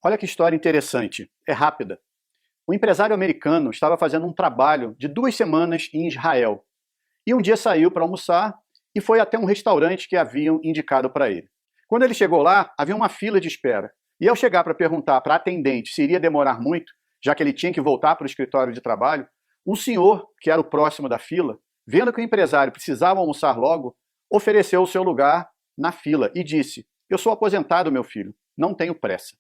Olha que história interessante, é rápida. Um empresário americano estava fazendo um trabalho de 2 semanas em Israel. E um dia saiu para almoçar e foi até um restaurante que haviam indicado para ele. Quando ele chegou lá, havia uma fila de espera. E ao chegar para perguntar para a atendente se iria demorar muito, já que ele tinha que voltar para o escritório de trabalho, um senhor, que era o próximo da fila, vendo que o empresário precisava almoçar logo, ofereceu o seu lugar na fila e disse: "Eu sou aposentado, meu filho, não tenho pressa."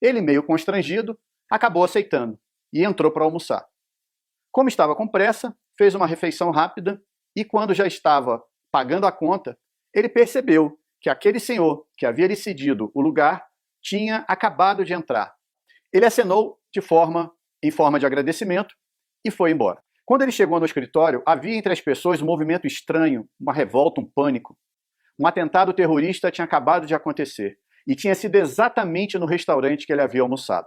Ele, meio constrangido, acabou aceitando e entrou para almoçar. Como estava com pressa, fez uma refeição rápida e, quando já estava pagando a conta, ele percebeu que aquele senhor que havia lhe cedido o lugar tinha acabado de entrar. Ele acenou em forma de agradecimento e foi embora. Quando ele chegou no escritório, havia entre as pessoas um movimento estranho, uma revolta, um pânico. Um atentado terrorista tinha acabado de acontecer e tinha sido exatamente no restaurante que ele havia almoçado.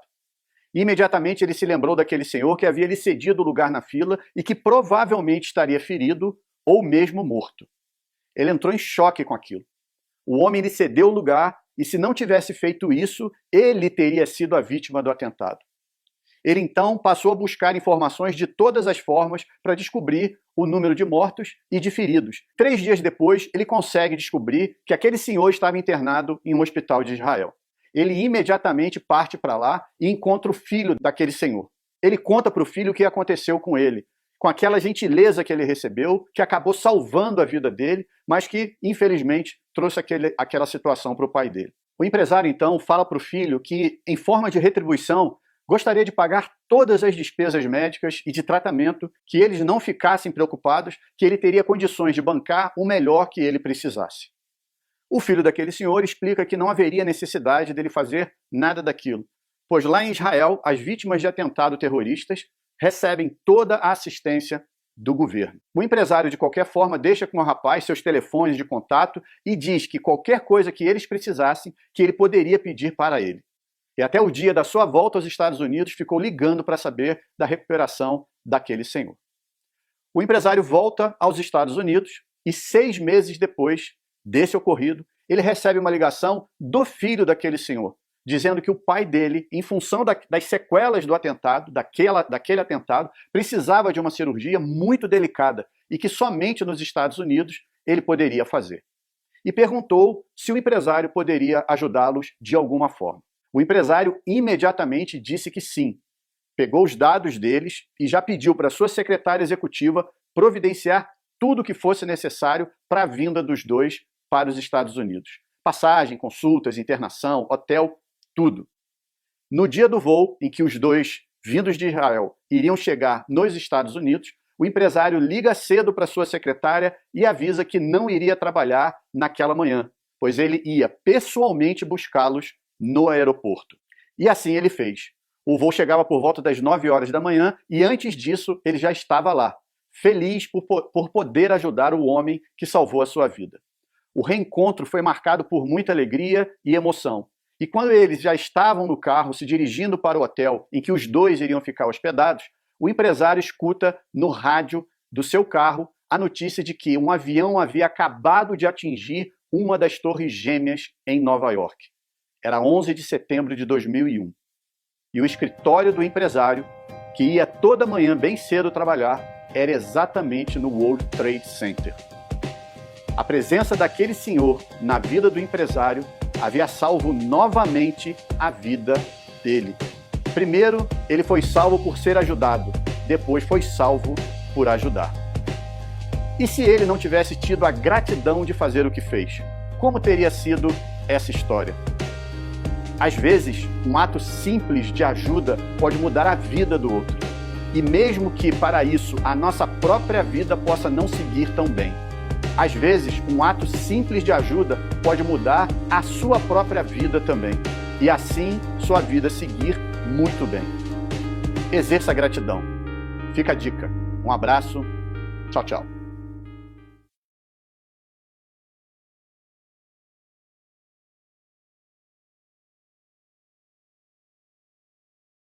Imediatamente ele se lembrou daquele senhor que havia lhe cedido o lugar na fila e que provavelmente estaria ferido ou mesmo morto. Ele entrou em choque com aquilo. O homem lhe cedeu o lugar e, se não tivesse feito isso, ele teria sido a vítima do atentado. Ele então passou a buscar informações de todas as formas para descobrir o número de mortos e de feridos. 3 dias depois, ele consegue descobrir que aquele senhor estava internado em um hospital de Israel. Ele imediatamente parte para lá e encontra o filho daquele senhor. Ele conta para o filho o que aconteceu com ele, com aquela gentileza que ele recebeu, que acabou salvando a vida dele, mas que, infelizmente, trouxe aquela situação para o pai dele. O empresário, então, fala para o filho que, em forma de retribuição, gostaria de pagar todas as despesas médicas e de tratamento, que eles não ficassem preocupados, que ele teria condições de bancar o melhor que ele precisasse. O filho daquele senhor explica que não haveria necessidade dele fazer nada daquilo, pois lá em Israel, as vítimas de atentado terroristas recebem toda a assistência do governo. O empresário, de qualquer forma, deixa com o rapaz seus telefones de contato e diz que qualquer coisa que eles precisassem, que ele poderia pedir para ele. E até o dia da sua volta aos Estados Unidos ficou ligando para saber da recuperação daquele senhor. O empresário volta aos Estados Unidos e 6 meses depois desse ocorrido, ele recebe uma ligação do filho daquele senhor, dizendo que o pai dele, em função das sequelas do atentado, daquele atentado, precisava de uma cirurgia muito delicada e que somente nos Estados Unidos ele poderia fazer. E perguntou se o empresário poderia ajudá-los de alguma forma. O empresário imediatamente disse que sim. Pegou os dados deles e já pediu para sua secretária executiva providenciar tudo o que fosse necessário para a vinda dos dois para os Estados Unidos. Passagem, consultas, internação, hotel, tudo. No dia do voo, em que os dois, vindos de Israel, iriam chegar nos Estados Unidos, o empresário liga cedo para sua secretária e avisa que não iria trabalhar naquela manhã, pois ele ia pessoalmente buscá-los no aeroporto. E assim ele fez. O voo chegava por volta das 9 horas da manhã e antes disso ele já estava lá, feliz por poder ajudar o homem que salvou a sua vida. O reencontro foi marcado por muita alegria e emoção. E quando eles já estavam no carro se dirigindo para o hotel em que os dois iriam ficar hospedados, o empresário escuta no rádio do seu carro a notícia de que um avião havia acabado de atingir uma das torres gêmeas em Nova York. Era 11 de setembro de 2001. E o escritório do empresário, que ia toda manhã bem cedo trabalhar, era exatamente no World Trade Center. A presença daquele senhor na vida do empresário havia salvo novamente a vida dele. Primeiro, ele foi salvo por ser ajudado. Depois foi salvo por ajudar. E se ele não tivesse tido a gratidão de fazer o que fez? Como teria sido essa história? Às vezes, um ato simples de ajuda pode mudar a vida do outro. E mesmo que, para isso, a nossa própria vida possa não seguir tão bem. Às vezes, um ato simples de ajuda pode mudar a sua própria vida também. E assim, sua vida seguir muito bem. Exerça a gratidão. Fica a dica. Um abraço. Tchau, tchau.